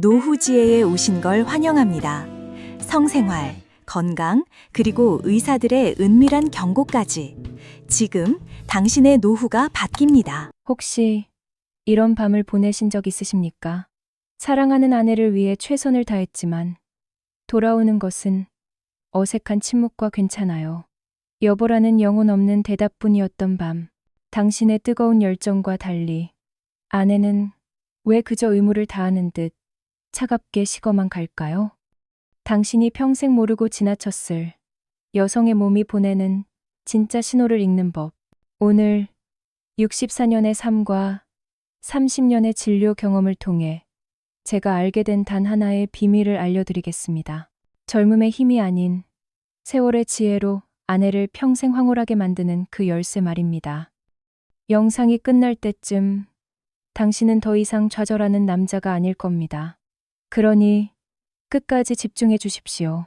노후지혜에 오신 걸 환영합니다. 성생활, 건강, 그리고 의사들의 은밀한 경고까지. 지금 당신의 노후가 바뀝니다. 혹시 이런 밤을 보내신 적 있으십니까? 사랑하는 아내를 위해 최선을 다했지만 돌아오는 것은 어색한 침묵과 괜찮아요. 여보라는 영혼 없는 대답뿐이었던 밤. 당신의 뜨거운 열정과 달리 아내는 왜 그저 의무를 다하는 듯 차갑게 식어만 갈까요? 당신이 평생 모르고 지나쳤을 여성의 몸이 보내는 진짜 신호를 읽는 법. 오늘 64년의 삶과 30년의 진료 경험을 통해 제가 알게 된 단 하나의 비밀을 알려드리겠습니다. 젊음의 힘이 아닌 세월의 지혜로 아내를 평생 황홀하게 만드는 그 열쇠 말입니다. 영상이 끝날 때쯤 당신은 더 이상 좌절하는 남자가 아닐 겁니다. 그러니 끝까지 집중해 주십시오.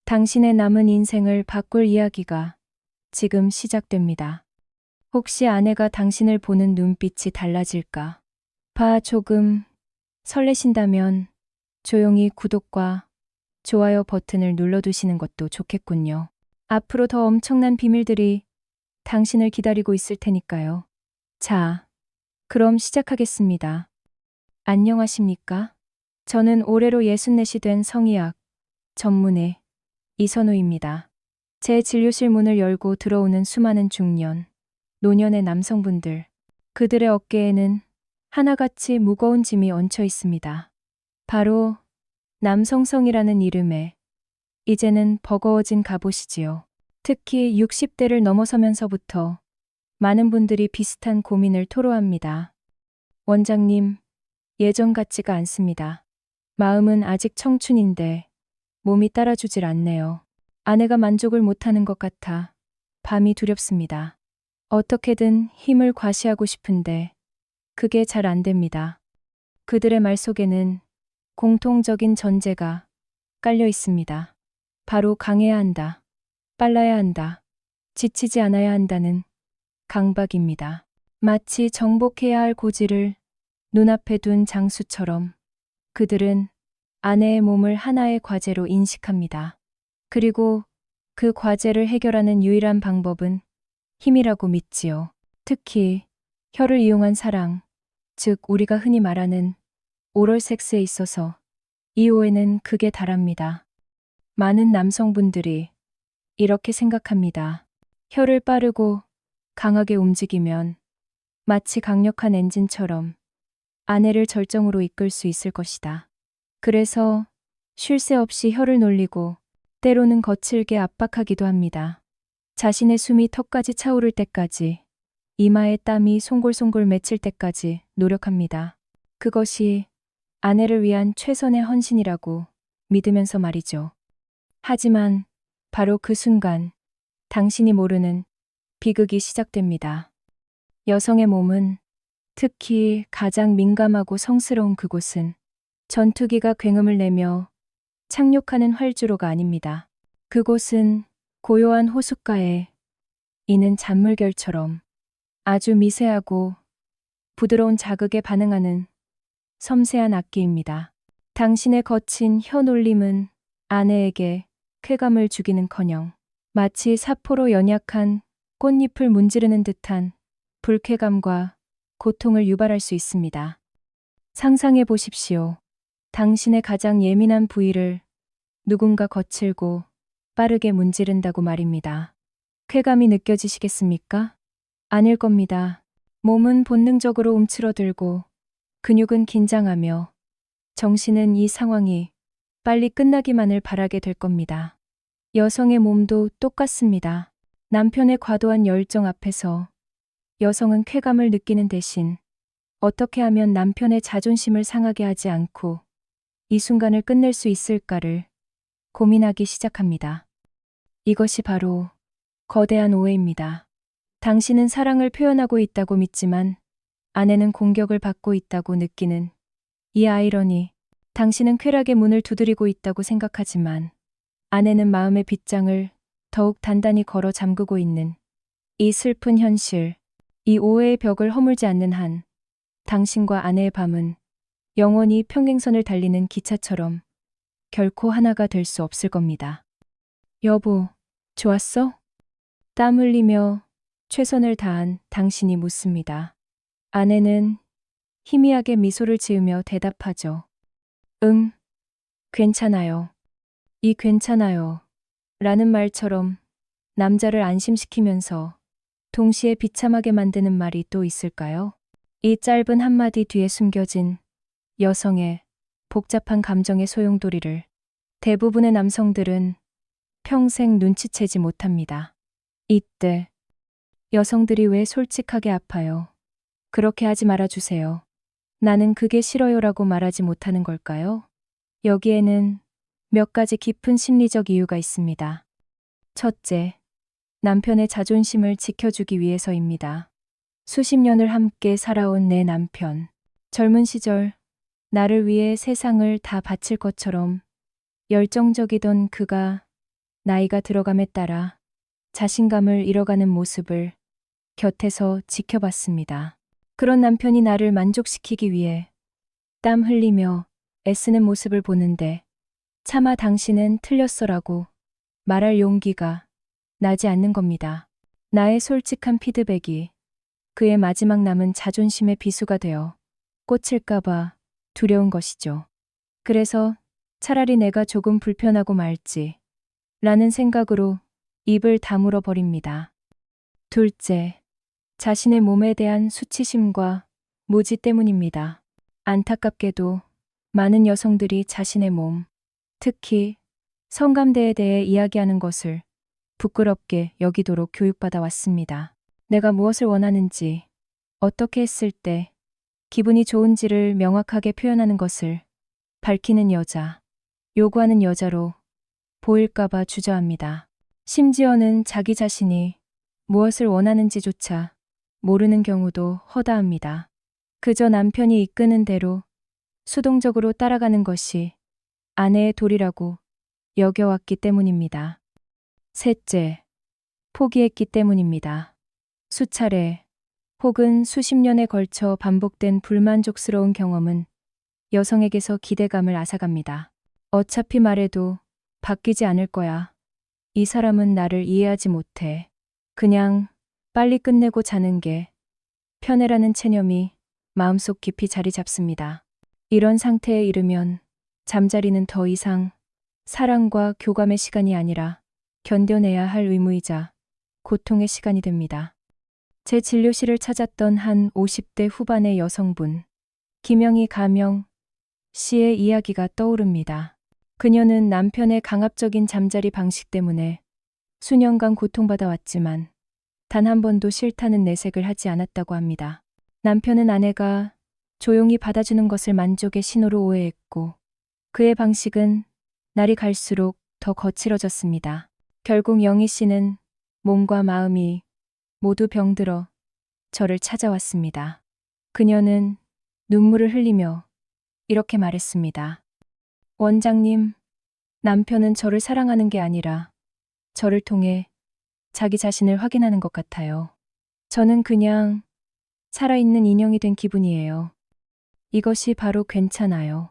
당신의 남은 인생을 바꿀 이야기가 지금 시작됩니다. 혹시 아내가 당신을 보는 눈빛이 달라질까? 조금 설레신다면 조용히 구독과 좋아요 버튼을 눌러두시는 것도 좋겠군요. 앞으로 더 엄청난 비밀들이 당신을 기다리고 있을 테니까요. 자, 그럼 시작하겠습니다. 안녕하십니까? 저는 올해로 64이 된 성의학 전문의 이선우입니다. 제 진료실 문을 열고 들어오는 수많은 중년, 노년의 남성분들, 그들의 어깨에는 하나같이 무거운 짐이 얹혀 있습니다. 바로 남성성이라는 이름에 이제는 버거워진 갑옷이지요. 특히 60대를 넘어서면서부터 많은 분들이 비슷한 고민을 토로합니다. 원장님, 예전 같지가 않습니다. 마음은 아직 청춘인데 몸이 따라주질 않네요. 아내가 만족을 못하는 것 같아 밤이 두렵습니다. 어떻게든 힘을 과시하고 싶은데 그게 잘 안 됩니다. 그들의 말 속에는 공통적인 전제가 깔려 있습니다. 바로 강해야 한다. 빨라야 한다. 지치지 않아야 한다는 강박입니다. 마치 정복해야 할 고지를 눈앞에 둔 장수처럼 그들은 아내의 몸을 하나의 과제로 인식합니다. 그리고 그 과제를 해결하는 유일한 방법은 힘이라고 믿지요. 특히 혀를 이용한 사랑, 즉 우리가 흔히 말하는 오럴 섹스에 있어서 이 오해는 극에 달합니다. 많은 남성분들이 이렇게 생각합니다. 혀를 빠르고 강하게 움직이면 마치 강력한 엔진처럼 아내를 절정으로 이끌 수 있을 것이다. 그래서 쉴 새 없이 혀를 놀리고 때로는 거칠게 압박하기도 합니다. 자신의 숨이 턱까지 차오를 때까지, 이마에 땀이 송골송골 맺힐 때까지 노력합니다. 그것이 아내를 위한 최선의 헌신이라고 믿으면서 말이죠. 하지만 바로 그 순간 당신이 모르는 비극이 시작됩니다. 여성의 몸은, 특히 가장 민감하고 성스러운 그곳은 전투기가 굉음을 내며 착륙하는 활주로가 아닙니다. 그곳은 고요한 호숫가에 이는 잔물결처럼 아주 미세하고 부드러운 자극에 반응하는 섬세한 악기입니다. 당신의 거친 혀 놀림은 아내에게 쾌감을 주기는커녕 마치 사포로 연약한 꽃잎을 문지르는 듯한 불쾌감과 고통을 유발할 수 있습니다. 상상해 보십시오. 당신의 가장 예민한 부위를 누군가 거칠고 빠르게 문지른다고 말입니다. 쾌감이 느껴지시겠습니까? 아닐 겁니다. 몸은 본능적으로 움츠러들고 근육은 긴장하며 정신은 이 상황이 빨리 끝나기만을 바라게 될 겁니다. 여성의 몸도 똑같습니다. 남편의 과도한 열정 앞에서 여성은 쾌감을 느끼는 대신 어떻게 하면 남편의 자존심을 상하게 하지 않고 이 순간을 끝낼 수 있을까를 고민하기 시작합니다. 이것이 바로 거대한 오해입니다. 당신은 사랑을 표현하고 있다고 믿지만 아내는 공격을 받고 있다고 느끼는 이 아이러니. 당신은 쾌락의 문을 두드리고 있다고 생각하지만 아내는 마음의 빗장을 더욱 단단히 걸어 잠그고 있는 이 슬픈 현실. 이 오해의 벽을 허물지 않는 한 당신과 아내의 밤은 영원히 평행선을 달리는 기차처럼 결코 하나가 될 수 없을 겁니다. 여보, 좋았어? 땀 흘리며 최선을 다한 당신이 묻습니다. 아내는 희미하게 미소를 지으며 대답하죠. 응, 괜찮아요. 이 괜찮아요. 라는 말처럼 남자를 안심시키면서 동시에 비참하게 만드는 말이 또 있을까요? 이 짧은 한마디 뒤에 숨겨진 여성의 복잡한 감정의 소용돌이를 대부분의 남성들은 평생 눈치채지 못합니다. 이때 여성들이 왜 솔직하게 아파요? 그렇게 하지 말아주세요. 나는 그게 싫어요라고 말하지 못하는 걸까요? 여기에는 몇 가지 깊은 심리적 이유가 있습니다. 첫째, 남편의 자존심을 지켜주기 위해서입니다. 수십 년을 함께 살아온 내 남편. 젊은 시절 나를 위해 세상을 다 바칠 것처럼 열정적이던 그가 나이가 들어감에 따라 자신감을 잃어가는 모습을 곁에서 지켜봤습니다. 그런 남편이 나를 만족시키기 위해 땀 흘리며 애쓰는 모습을 보는데 차마 당신은 틀렸어라고 말할 용기가 나지 않는 겁니다. 나의 솔직한 피드백이 그의 마지막 남은 자존심의 비수가 되어 꽂힐까봐 두려운 것이죠. 그래서 차라리 내가 조금 불편하고 말지 라는 생각으로 입을 다물어 버립니다. 둘째, 자신의 몸에 대한 수치심과 무지 때문입니다. 안타깝게도 많은 여성들이 자신의 몸, 특히 성감대에 대해 이야기하는 것을 부끄럽게 여기도록 교육받아 왔습니다. 내가 무엇을 원하는지, 어떻게 했을 때 기분이 좋은지를 명확하게 표현하는 것을 밝히는 여자, 요구하는 여자로 보일까봐 주저합니다. 심지어는 자기 자신이 무엇을 원하는지조차 모르는 경우도 허다합니다. 그저 남편이 이끄는 대로 수동적으로 따라가는 것이 아내의 도리라고 여겨왔기 때문입니다. 셋째, 포기했기 때문입니다. 수차례 혹은 수십 년에 걸쳐 반복된 불만족스러운 경험은 여성에게서 기대감을 앗아갑니다. 어차피 말해도 바뀌지 않을 거야. 이 사람은 나를 이해하지 못해. 그냥 빨리 끝내고 자는 게 편해라는 체념이 마음속 깊이 자리 잡습니다. 이런 상태에 이르면 잠자리는 더 이상 사랑과 교감의 시간이 아니라 견뎌내야 할 의무이자 고통의 시간이 됩니다. 제 진료실을 찾았던 한 50대 후반의 여성분, 김영희 가명 씨의 이야기가 떠오릅니다. 그녀는 남편의 강압적인 잠자리 방식 때문에 수년간 고통받아 왔지만 단 한 번도 싫다는 내색을 하지 않았다고 합니다. 남편은 아내가 조용히 받아주는 것을 만족의 신호로 오해했고 그의 방식은 날이 갈수록 더 거칠어졌습니다. 결국 영희 씨는 몸과 마음이 모두 병들어 저를 찾아왔습니다. 그녀는 눈물을 흘리며 이렇게 말했습니다. 원장님, 남편은 저를 사랑하는 게 아니라 저를 통해 자기 자신을 확인하는 것 같아요. 저는 그냥 살아있는 인형이 된 기분이에요. 이것이 바로 괜찮아요.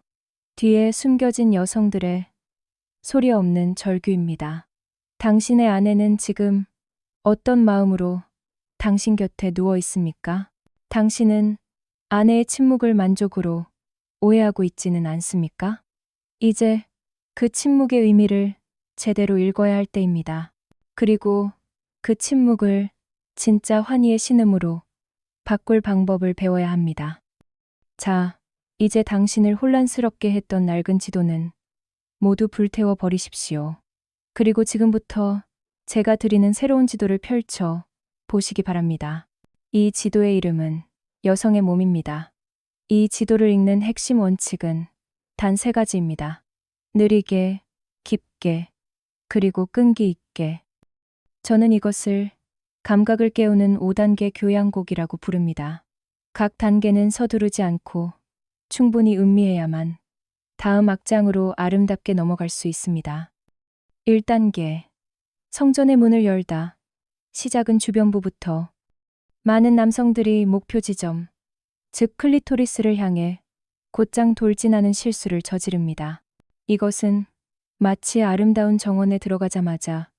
뒤에 숨겨진 여성들의 소리 없는 절규입니다. 당신의 아내는 지금 어떤 마음으로 당신 곁에 누워 있습니까? 당신은 아내의 침묵을 만족으로 오해하고 있지는 않습니까? 이제 그 침묵의 의미를 제대로 읽어야 할 때입니다. 그리고 그 침묵을 진짜 환희의 신음으로 바꿀 방법을 배워야 합니다. 자, 이제 당신을 혼란스럽게 했던 낡은 지도는 모두 불태워 버리십시오. 그리고 지금부터 제가 드리는 새로운 지도를 펼쳐 보시기 바랍니다. 이 지도의 이름은 여성의 몸입니다. 이 지도를 읽는 핵심 원칙은 단 3가지입니다. 느리게, 깊게, 그리고 끈기 있게. 저는 이것을 감각을 깨우는 5단계 교양곡이라고 부릅니다. 각 단계는 서두르지 않고 충분히 음미해야만 다음 악장으로 아름답게 넘어갈 수 있습니다. 1단계. 성전의 문을 열다. 시작은 주변부부터. 많은 남성들이 목표 지점, 즉 클리토리스를 향해 곧장 돌진하는 실수를 저지릅니다. 이것은 마치 아름다운 정원에 들어가자마자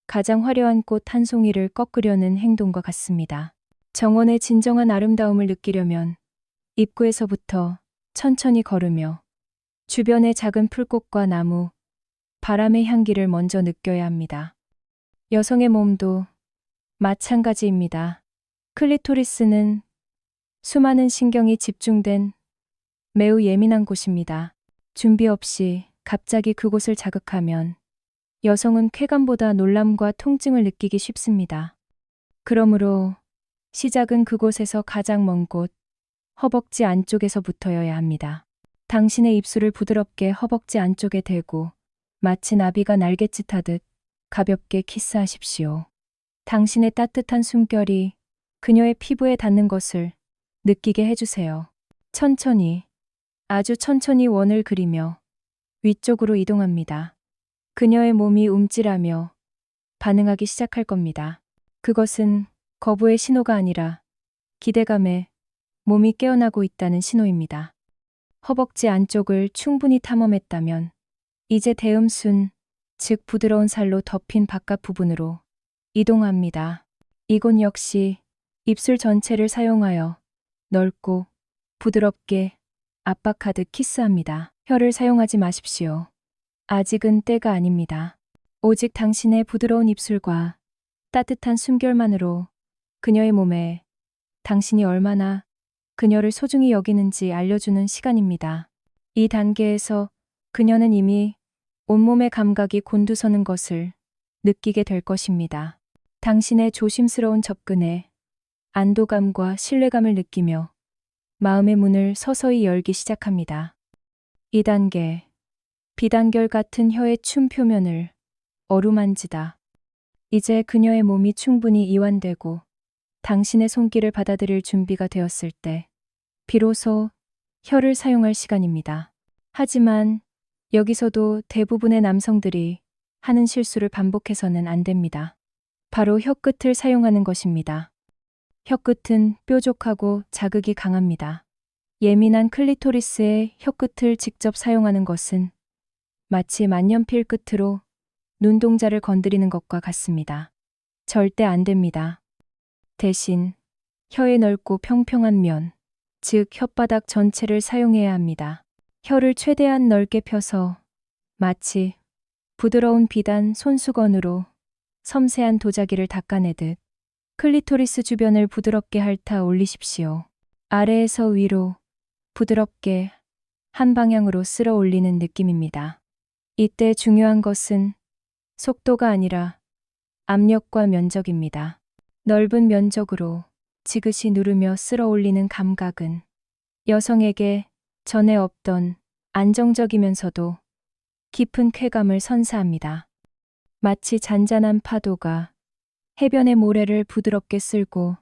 가장 화려한 꽃 한 송이를 꺾으려는 행동과 같습니다. 정원의 진정한 아름다움을 느끼려면 입구에서부터 천천히 걸으며 주변의 작은 풀꽃과 나무, 바람의 향기를 먼저 느껴야 합니다. 여성의 몸도 마찬가지입니다. 클리토리스는 수많은 신경이 집중된 매우 예민한 곳입니다. 준비 없이 갑자기 그곳을 자극하면 여성은 쾌감보다 놀람과 통증을 느끼기 쉽습니다. 그러므로 시작은 그곳에서 가장 먼 곳, 허벅지 안쪽에서부터여야 합니다. 당신의 입술을 부드럽게 허벅지 안쪽에 대고 마치 나비가 날갯짓하듯 가볍게 키스하십시오. 당신의 따뜻한 숨결이 그녀의 피부에 닿는 것을 느끼게 해주세요. 천천히, 아주 천천히 원을 그리며 위쪽으로 이동합니다. 그녀의 몸이 움찔하며 반응하기 시작할 겁니다. 그것은 거부의 신호가 아니라 기대감에 몸이 깨어나고 있다는 신호입니다. 허벅지 안쪽을 충분히 탐험했다면 이제 대음순, 즉 부드러운 살로 덮인 바깥 부분으로 이동합니다. 이곳 역시 입술 전체를 사용하여 넓고 부드럽게 압박하듯 키스합니다. 혀를 사용하지 마십시오. 아직은 때가 아닙니다. 오직 당신의 부드러운 입술과 따뜻한 숨결만으로 그녀의 몸에 당신이 얼마나 그녀를 소중히 여기는지 알려주는 시간입니다. 이 단계에서 그녀는 이미 온몸의 감각이 곤두서는 것을 느끼게 될 것입니다. 당신의 조심스러운 접근에 안도감과 신뢰감을 느끼며 마음의 문을 서서히 열기 시작합니다. 2단계, 비단결 같은 혀의 춤 표면을 어루만지다. 이제 그녀의 몸이 충분히 이완되고 당신의 손길을 받아들일 준비가 되었을 때 비로소 혀를 사용할 시간입니다. 하지만 여기서도 대부분의 남성들이 하는 실수를 반복해서는 안 됩니다. 바로 혀끝을 사용하는 것입니다. 혀끝은 뾰족하고 자극이 강합니다. 예민한 클리토리스의 혀끝을 직접 사용하는 것은 마치 만년필 끝으로 눈동자를 건드리는 것과 같습니다. 절대 안 됩니다. 대신 혀의 넓고 평평한 면, 즉 혓바닥 전체를 사용해야 합니다. 혀를 최대한 넓게 펴서 마치 부드러운 비단 손수건으로 섬세한 도자기를 닦아내듯 클리토리스 주변을 부드럽게 핥아 올리십시오. 아래에서 위로 부드럽게 한 방향으로 쓸어 올리는 느낌입니다. 이때 중요한 것은 속도가 아니라 압력과 면적입니다. 넓은 면적으로 지그시 누르며 쓸어 올리는 감각은 여성에게 전에 없던 안정적이면서도 깊은 쾌감을 선사합니다. 마치 잔잔한 파도가 해변의 모래를 부드럽게 쓸고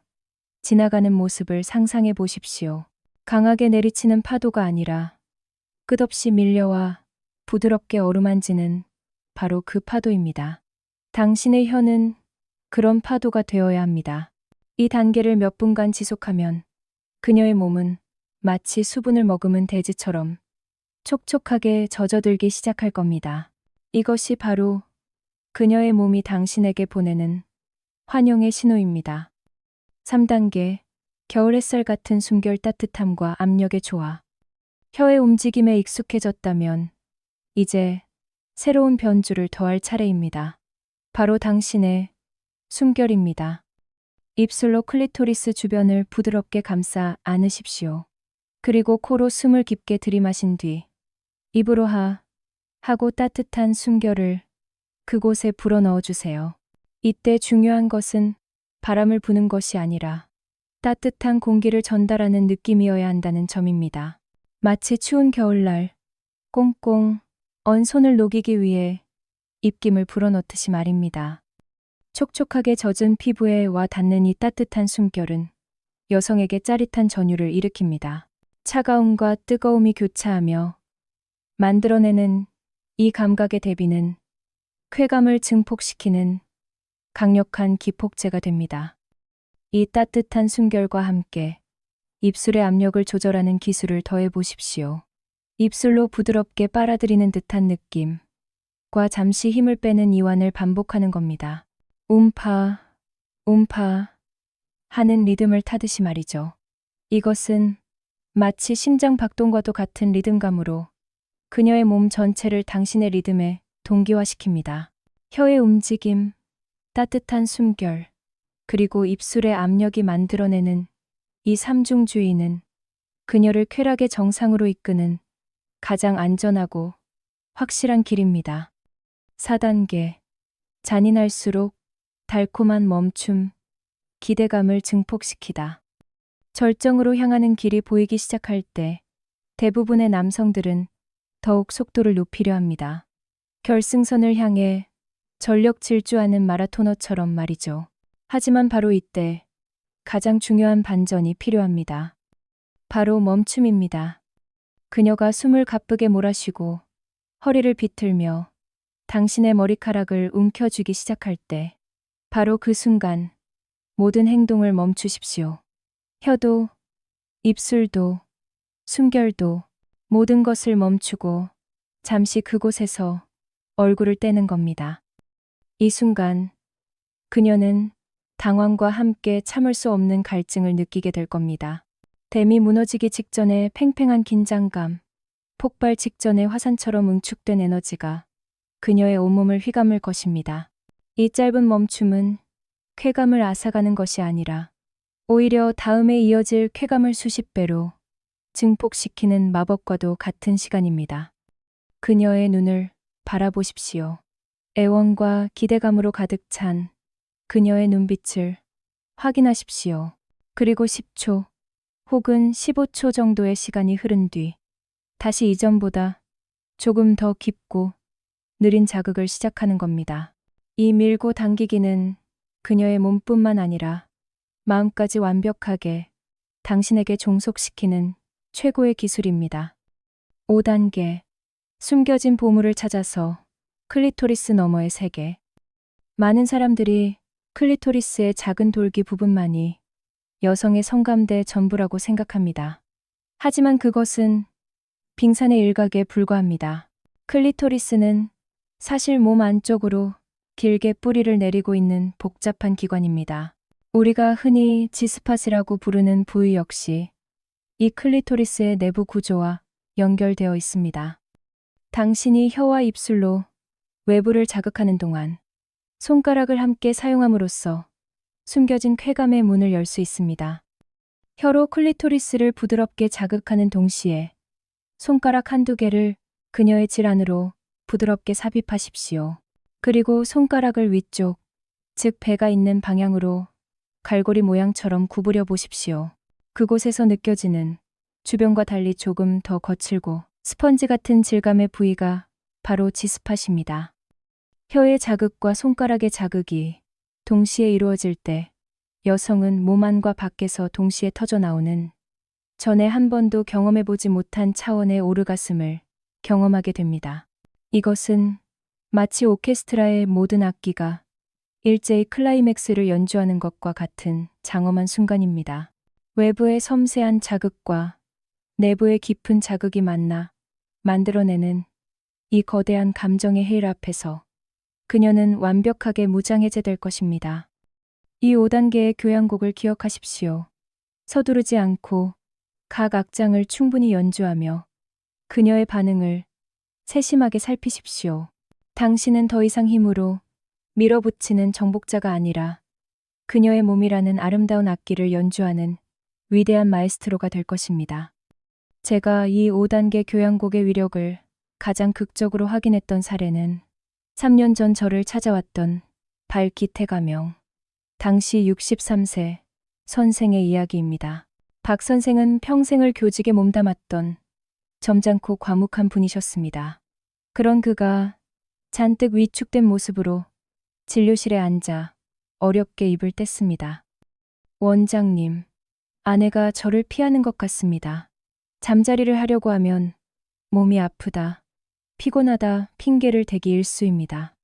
지나가는 모습을 상상해 보십시오. 강하게 내리치는 파도가 아니라 끝없이 밀려와 부드럽게 어루만지는 바로 그 파도입니다. 당신의 혀는 그런 파도가 되어야 합니다. 이 단계를 몇 분간 지속하면 그녀의 몸은 마치 수분을 머금은 대지처럼 촉촉하게 젖어들기 시작할 겁니다. 이것이 바로 그녀의 몸이 당신에게 보내는 환영의 신호입니다. 3단계, 겨울 햇살 같은 숨결 따뜻함과 압력의 조화. 혀의 움직임에 익숙해졌다면 이제 새로운 변주를 더할 차례입니다. 바로 당신의 숨결입니다. 입술로 클리토리스 주변을 부드럽게 감싸 안으십시오. 그리고 코로 숨을 깊게 들이마신 뒤 입으로 하고 따뜻한 숨결을 그곳에 불어넣어 주세요. 이때 중요한 것은 바람을 부는 것이 아니라 따뜻한 공기를 전달하는 느낌이어야 한다는 점입니다. 마치 추운 겨울날 꽁꽁 언 손을 녹이기 위해 입김을 불어넣듯이 말입니다. 촉촉하게 젖은 피부에 와 닿는 이 따뜻한 숨결은 여성에게 짜릿한 전율을 일으킵니다. 차가움과 뜨거움이 교차하며 만들어내는 이 감각의 대비는 쾌감을 증폭시키는 강력한 기폭제가 됩니다. 이 따뜻한 숨결과 함께 입술의 압력을 조절하는 기술을 더해 보십시오. 입술로 부드럽게 빨아들이는 듯한 느낌과 잠시 힘을 빼는 이완을 반복하는 겁니다. 움파, 움파 하는 리듬을 타듯이 말이죠. 이것은 마치 심장 박동과도 같은 리듬감으로 그녀의 몸 전체를 당신의 리듬에 동기화시킵니다. 혀의 움직임, 따뜻한 숨결, 그리고 입술의 압력이 만들어내는 이 삼중주의는 그녀를 쾌락의 정상으로 이끄는 가장 안전하고 확실한 길입니다. 4단계. 잔인할수록 달콤한 멈춤, 기대감을 증폭시키다. 절정으로 향하는 길이 보이기 시작할 때 대부분의 남성들은 더욱 속도를 높이려 합니다. 결승선을 향해 전력 질주하는 마라토너처럼 말이죠. 하지만 바로 이때 가장 중요한 반전이 필요합니다. 바로 멈춤입니다. 그녀가 숨을 가쁘게 몰아쉬고 허리를 비틀며 당신의 머리카락을 움켜쥐기 시작할 때 바로 그 순간 모든 행동을 멈추십시오. 혀도, 입술도, 숨결도 모든 것을 멈추고 잠시 그곳에서 얼굴을 떼는 겁니다. 이 순간 그녀는 당황과 함께 참을 수 없는 갈증을 느끼게 될 겁니다. 댐이 무너지기 직전의 팽팽한 긴장감, 폭발 직전의 화산처럼 응축된 에너지가 그녀의 온몸을 휘감을 것입니다. 이 짧은 멈춤은 쾌감을 앗아가는 것이 아니라 오히려 다음에 이어질 쾌감을 수십 배로 증폭시키는 마법과도 같은 시간입니다. 그녀의 눈을 바라보십시오. 애원과 기대감으로 가득 찬 그녀의 눈빛을 확인하십시오. 그리고 10초 혹은 15초 정도의 시간이 흐른 뒤 다시 이전보다 조금 더 깊고 느린 자극을 시작하는 겁니다. 이 밀고 당기기는 그녀의 몸뿐만 아니라 마음까지 완벽하게 당신에게 종속시키는 최고의 기술입니다. 5단계. 숨겨진 보물을 찾아서 클리토리스 너머의 세계. 많은 사람들이 클리토리스의 작은 돌기 부분만이 여성의 성감대 전부라고 생각합니다. 하지만 그것은 빙산의 일각에 불과합니다. 클리토리스는 사실 몸 안쪽으로 길게 뿌리를 내리고 있는 복잡한 기관입니다. 우리가 흔히 G스팟이라고 부르는 부위 역시 이 클리토리스의 내부 구조와 연결되어 있습니다. 당신이 혀와 입술로 외부를 자극하는 동안 손가락을 함께 사용함으로써 숨겨진 쾌감의 문을 열 수 있습니다. 혀로 클리토리스를 부드럽게 자극하는 동시에 손가락 한두 개를 그녀의 질 안으로 부드럽게 삽입하십시오. 그리고 손가락을 위쪽, 즉 배가 있는 방향으로 갈고리 모양처럼 구부려 보십시오. 그곳에서 느껴지는 주변과 달리 조금 더 거칠고 스펀지 같은 질감의 부위가 바로 G스팟입니다. 혀의 자극과 손가락의 자극이 동시에 이루어질 때 여성은 몸 안과 밖에서 동시에 터져나오는 전에 한 번도 경험해보지 못한 차원의 오르가슴을 경험하게 됩니다. 이것은 마치 오케스트라의 모든 악기가 일제히 클라이맥스를 연주하는 것과 같은 장엄한 순간입니다. 외부의 섬세한 자극과 내부의 깊은 자극이 만나 만들어내는 이 거대한 감정의 해일 앞에서 그녀는 완벽하게 무장해제될 것입니다. 이 5단계의 교향곡을 기억하십시오. 서두르지 않고 각 악장을 충분히 연주하며 그녀의 반응을 세심하게 살피십시오. 당신은 더 이상 힘으로 밀어붙이는 정복자가 아니라 그녀의 몸이라는 아름다운 악기를 연주하는 위대한 마에스트로가 될 것입니다. 제가 이 5단계 교향곡의 위력을 가장 극적으로 확인했던 사례는 3년 전 저를 찾아왔던 발기태 가명, 당시 63세 선생의 이야기입니다. 박 선생은 평생을 교직에 몸담았던 점잖고 과묵한 분이셨습니다. 그런 그가 잔뜩 위축된 모습으로 진료실에 앉아 어렵게 입을 뗐습니다. 원장님, 아내가 저를 피하는 것 같습니다. 잠자리를 하려고 하면 몸이 아프다, 피곤하다 핑계를 대기 일쑤입니다.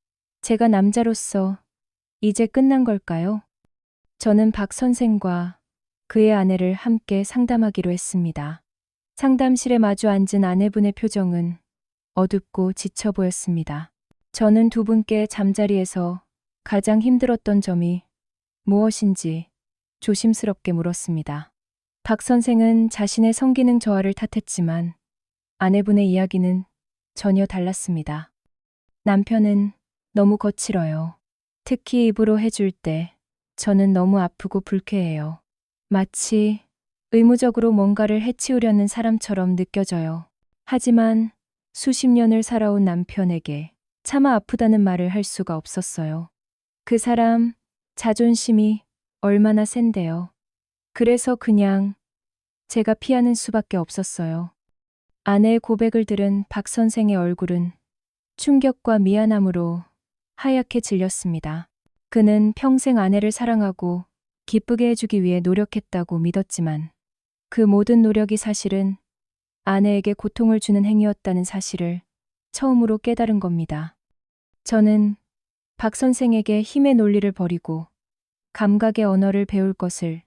제가 남자로서 이제 끝난 걸까요? 저는 박 선생과 그의 아내를 함께 상담하기로 했습니다. 상담실에 마주 앉은 아내분의 표정은 어둡고 지쳐 보였습니다. 저는 두 분께 잠자리에서 가장 힘들었던 점이 무엇인지 조심스럽게 물었습니다. 박 선생은 자신의 성기능 저하를 탓했지만 아내분의 이야기는 전혀 달랐습니다. 남편은 너무 거칠어요. 특히 입으로 해줄 때 저는 너무 아프고 불쾌해요. 마치 의무적으로 뭔가를 해치우려는 사람처럼 느껴져요. 하지만 수십 년을 살아온 남편에게 차마 아프다는 말을 할 수가 없었어요. 그 사람 자존심이 얼마나 센데요. 그래서 그냥 제가 피하는 수밖에 없었어요. 아내의 고백을 들은 박 선생의 얼굴은 충격과 미안함으로 하얗게 질렸습니다. 그는 평생 아내를 사랑하고 기쁘게 해주기 위해 노력했다고 믿었지만 그 모든 노력이 사실은 아내에게 고통을 주는 행위였다는 사실을 처음으로 깨달은 겁니다. 저는 박 선생에게 힘의 논리를 버리고 감각의 언어를 배울 것을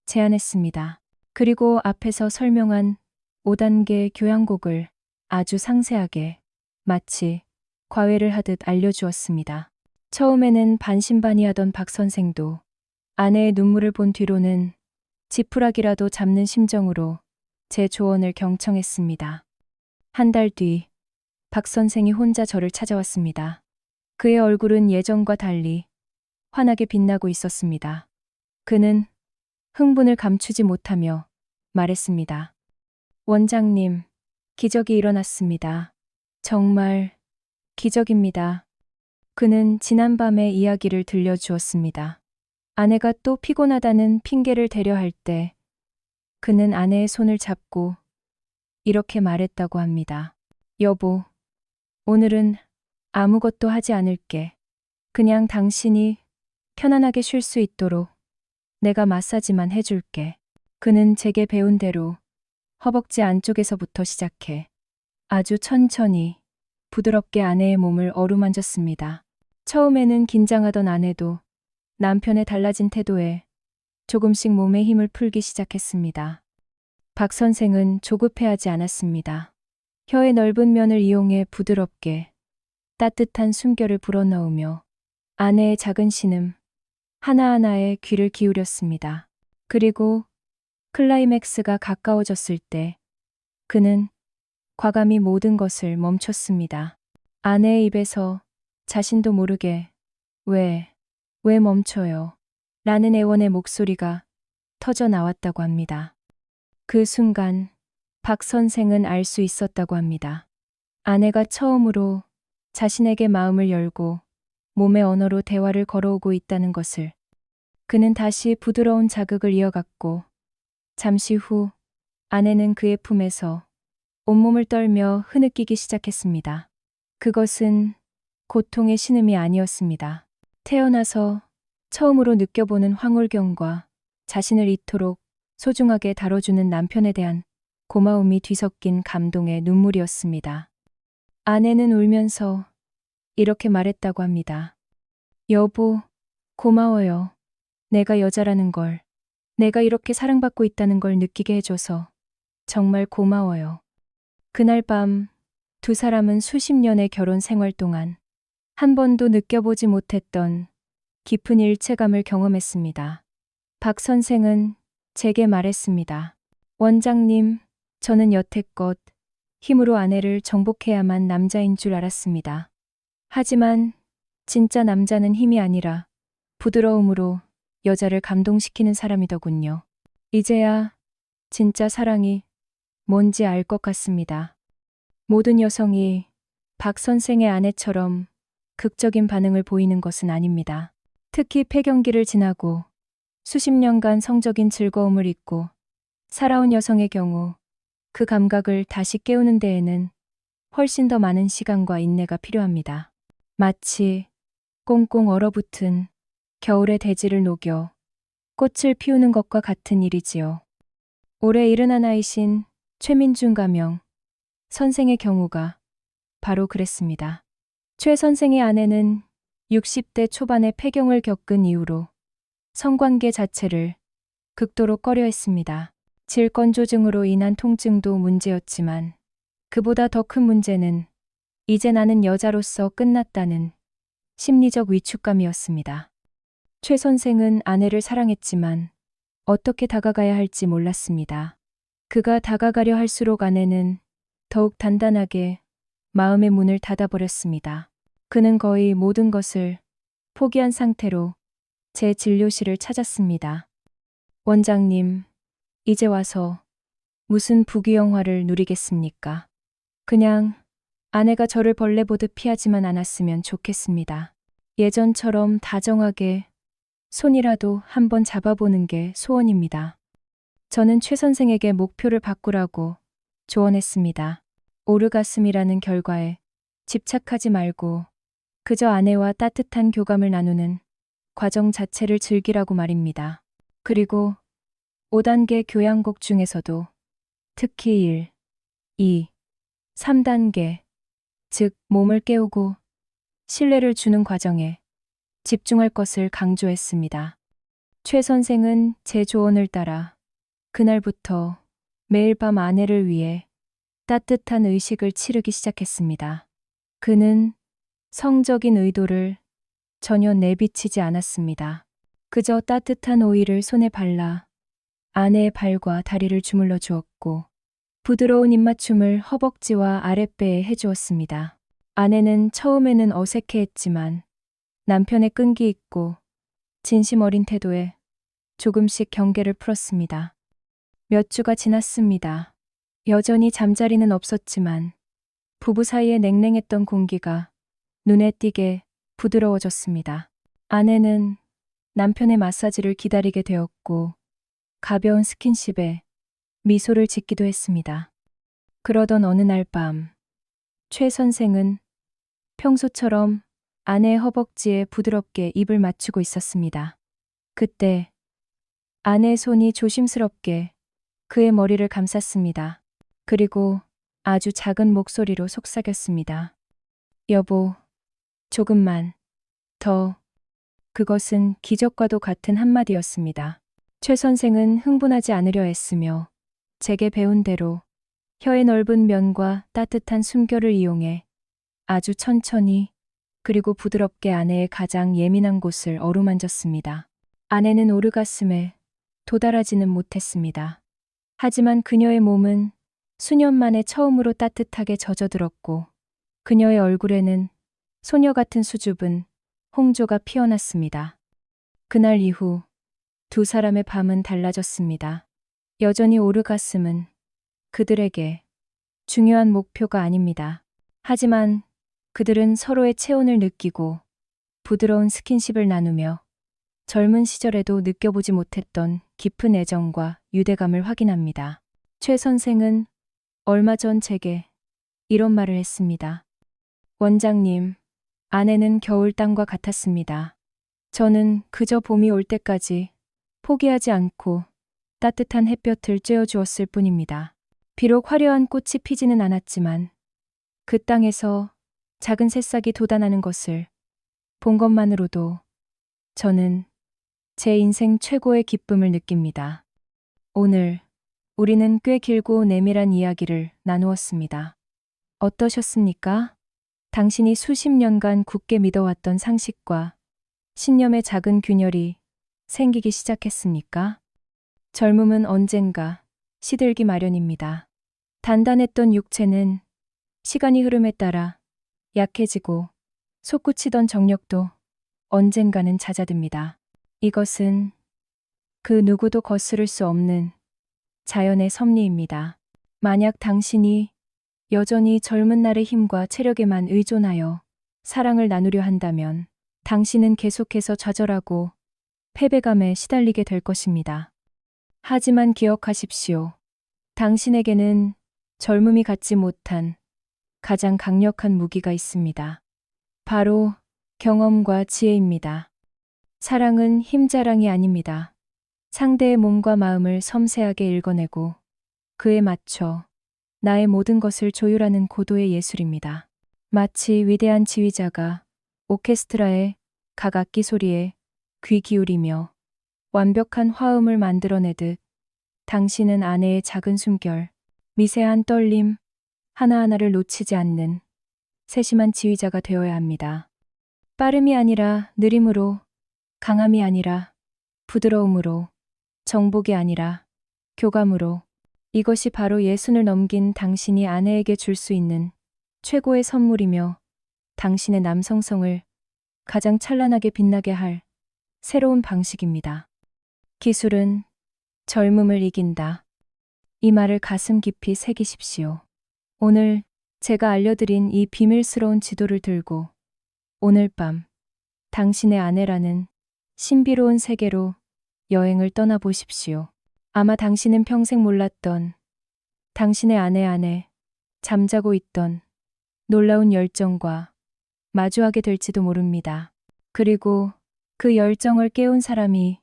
제안했습니다. 그리고 앞에서 설명한 5단계 교양곡을 아주 상세하게 마치 과외를 하듯 알려주었습니다. 처음에는 반신반의하던 박 선생도 아내의 눈물을 본 뒤로는 지푸라기라도 잡는 심정으로 제 조언을 경청했습니다. 한 달 뒤 박 선생이 혼자 저를 찾아왔습니다. 그의 얼굴은 예전과 달리 환하게 빛나고 있었습니다. 그는 흥분을 감추지 못하며 말했습니다. 원장님, 기적이 일어났습니다. 정말 기적입니다. 그는 지난밤의 이야기를 들려주었습니다. 아내가 또 피곤하다는 핑계를 대려 할 때 그는 아내의 손을 잡고 이렇게 말했다고 합니다. 여보, 오늘은 아무것도 하지 않을게. 그냥 당신이 편안하게 쉴 수 있도록 내가 마사지만 해줄게. 그는 제게 배운 대로 허벅지 안쪽에서부터 시작해 아주 천천히 부드럽게 아내의 몸을 어루만졌습니다. 처음에는 긴장하던 아내도 남편의 달라진 태도에 조금씩 몸에 힘을 풀기 시작했습니다. 박 선생은 조급해하지 않았습니다. 혀의 넓은 면을 이용해 부드럽게 따뜻한 숨결을 불어넣으며 아내의 작은 신음 하나하나에 귀를 기울였습니다. 그리고 클라이맥스가 가까워졌을 때 그는 과감히 모든 것을 멈췄습니다. 아내의 입에서 자신도 모르게 왜 멈춰요? 라는 애원의 목소리가 터져 나왔다고 합니다. 그 순간 박 선생은 알 수 있었다고 합니다. 아내가 처음으로 자신에게 마음을 열고 몸의 언어로 대화를 걸어오고 있다는 것을. 그는 다시 부드러운 자극을 이어갔고 잠시 후 아내는 그의 품에서 온몸을 떨며 흐느끼기 시작했습니다. 그것은 고통의 신음이 아니었습니다. 태어나서 처음으로 느껴보는 황홀경과 자신을 이토록 소중하게 다뤄주는 남편에 대한 고마움이 뒤섞인 감동의 눈물이었습니다. 아내는 울면서 이렇게 말했다고 합니다. 여보, 고마워요. 내가 여자라는 걸, 내가 이렇게 사랑받고 있다는 걸 느끼게 해줘서 정말 고마워요. 그날 밤 두 사람은 수십 년의 결혼 생활 동안 한 번도 느껴보지 못했던 깊은 일체감을 경험했습니다. 박 선생은 제게 말했습니다. 원장님, 저는 여태껏 힘으로 아내를 정복해야만 남자인 줄 알았습니다. 하지만 진짜 남자는 힘이 아니라 부드러움으로 여자를 감동시키는 사람이더군요. 이제야 진짜 사랑이 뭔지 알 것 같습니다. 모든 여성이 박 선생의 아내처럼 극적인 반응을 보이는 것은 아닙니다. 특히 폐경기를 지나고 수십 년간 성적인 즐거움을 잊고 살아온 여성의 경우 그 감각을 다시 깨우는 데에는 훨씬 더 많은 시간과 인내가 필요합니다. 마치 꽁꽁 얼어붙은 겨울의 대지를 녹여 꽃을 피우는 것과 같은 일이지요. 올해 71이신 최민준 가명 선생의 경우가 바로 그랬습니다. 최 선생의 아내는 60대 초반에 폐경을 겪은 이후로 성관계 자체를 극도로 꺼려했습니다. 질건조증으로 인한 통증도 문제였지만 그보다 더 큰 문제는 이제 나는 여자로서 끝났다는 심리적 위축감이었습니다. 최 선생은 아내를 사랑했지만 어떻게 다가가야 할지 몰랐습니다. 그가 다가가려 할수록 아내는 더욱 단단하게 마음의 문을 닫아버렸습니다. 그는 거의 모든 것을 포기한 상태로 제 진료실을 찾았습니다. 원장님, 이제 와서 무슨 부귀영화를 누리겠습니까? 그냥 아내가 저를 벌레 보듯 피하지만 않았으면 좋겠습니다. 예전처럼 다정하게 손이라도 한번 잡아보는 게 소원입니다. 저는 최 선생에게 목표를 바꾸라고 조언했습니다. 오르가슴이라는 결과에 집착하지 말고 그저 아내와 따뜻한 교감을 나누는 과정 자체를 즐기라고 말입니다. 그리고 5단계 교양곡 중에서도 특히 1, 2, 3단계, 즉 몸을 깨우고 신뢰를 주는 과정에 집중할 것을 강조했습니다. 최 선생은 제 조언을 따라 그날부터 매일 밤 아내를 위해 따뜻한 의식을 치르기 시작했습니다. 그는 성적인 의도를 전혀 내비치지 않았습니다. 그저 따뜻한 오일을 손에 발라 아내의 발과 다리를 주물러 주었고 부드러운 입맞춤을 허벅지와 아랫배에 해주었습니다. 아내는 처음에는 어색해했지만 남편의 끈기 있고 진심 어린 태도에 조금씩 경계를 풀었습니다. 몇 주가 지났습니다. 여전히 잠자리는 없었지만 부부 사이에 냉랭했던 공기가 눈에 띄게 부드러워졌습니다. 아내는 남편의 마사지를 기다리게 되었고 가벼운 스킨십에 미소를 짓기도 했습니다. 그러던 어느 날 밤, 최 선생은 평소처럼 아내의 허벅지에 부드럽게 입을 맞추고 있었습니다. 그때 아내의 손이 조심스럽게 그의 머리를 감쌌습니다. 그리고 아주 작은 목소리로 속삭였습니다. 여보, 조금만 더. 그것은 기적과도 같은 한마디였습니다. 최 선생은 흥분하지 않으려 했으며 제게 배운 대로 혀의 넓은 면과 따뜻한 숨결을 이용해 아주 천천히 그리고 부드럽게 아내의 가장 예민한 곳을 어루만졌습니다. 아내는 오르가슴에 도달하지는 못했습니다. 하지만 그녀의 몸은 수년 만에 처음으로 따뜻하게 젖어들었고 그녀의 얼굴에는 소녀 같은 수줍은 홍조가 피어났습니다. 그날 이후 두 사람의 밤은 달라졌습니다. 여전히 오르가슴은 그들에게 중요한 목표가 아닙니다. 하지만 그들은 서로의 체온을 느끼고 부드러운 스킨십을 나누며 젊은 시절에도 느껴보지 못했던 깊은 애정과 유대감을 확인합니다. 최 선생은 얼마 전 제게 이런 말을 했습니다. 원장님, 아내는 겨울땅과 같았습니다. 저는 그저 봄이 올 때까지 포기하지 않고 따뜻한 햇볕을 쬐어주었을 뿐입니다. 비록 화려한 꽃이 피지는 않았지만 그 땅에서 작은 새싹이 돋아나는 것을 본 것만으로도 저는 제 인생 최고의 기쁨을 느낍니다. 오늘 우리는 꽤 길고 내밀한 이야기를 나누었습니다. 어떠셨습니까? 당신이 수십 년간 굳게 믿어왔던 상식과 신념의 작은 균열이 생기기 시작했습니까? 젊음은 언젠가 시들기 마련입니다. 단단했던 육체는 시간이 흐름에 따라 약해지고 솟구치던 정력도 언젠가는 잦아듭니다. 이것은 그 누구도 거스를 수 없는 자연의 섭리입니다. 만약 당신이 여전히 젊은 날의 힘과 체력에만 의존하여 사랑을 나누려 한다면 당신은 계속해서 좌절하고 패배감에 시달리게 될 것입니다. 하지만 기억하십시오. 당신에게는 젊음이 갖지 못한 가장 강력한 무기가 있습니다. 바로 경험과 지혜입니다. 사랑은 힘자랑이 아닙니다. 상대의 몸과 마음을 섬세하게 읽어내고 그에 맞춰 나의 모든 것을 조율하는 고도의 예술입니다. 마치 위대한 지휘자가 오케스트라의 각 악기 소리에 귀 기울이며 완벽한 화음을 만들어내듯 당신은 아내의 작은 숨결, 미세한 떨림, 하나하나를 놓치지 않는 세심한 지휘자가 되어야 합니다. 빠름이 아니라 느림으로, 강함이 아니라 부드러움으로, 정복이 아니라 교감으로. 이것이 바로 예순을 넘긴 당신이 아내에게 줄 수 있는 최고의 선물이며 당신의 남성성을 가장 찬란하게 빛나게 할 새로운 방식입니다. 기술은 젊음을 이긴다. 이 말을 가슴 깊이 새기십시오. 오늘 제가 알려드린 이 비밀스러운 지도를 들고 오늘 밤 당신의 아내라는 신비로운 세계로 여행을 떠나보십시오. 아마 당신은 평생 몰랐던 당신의 아내 안에 잠자고 있던 놀라운 열정과 마주하게 될지도 모릅니다. 그리고 그 열정을 깨운 사람이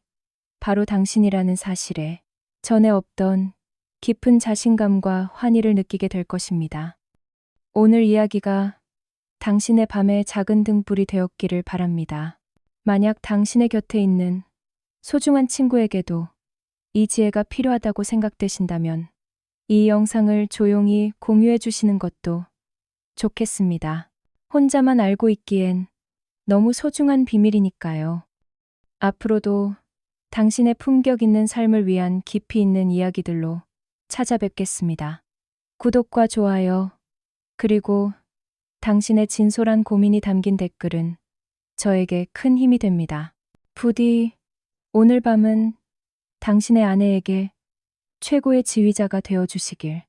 바로 당신이라는 사실에 전에 없던 깊은 자신감과 환희를 느끼게 될 것입니다. 오늘 이야기가 당신의 밤의 작은 등불이 되었기를 바랍니다. 만약 당신의 곁에 있는 소중한 친구에게도 이 지혜가 필요하다고 생각되신다면 이 영상을 조용히 공유해 주시는 것도 좋겠습니다. 혼자만 알고 있기엔 너무 소중한 비밀이니까요. 앞으로도 당신의 품격 있는 삶을 위한 깊이 있는 이야기들로 찾아뵙겠습니다. 구독과 좋아요, 그리고 당신의 진솔한 고민이 담긴 댓글은 저에게 큰 힘이 됩니다. 부디 오늘 밤은 당신의 아내에게 최고의 지휘자가 되어 주시길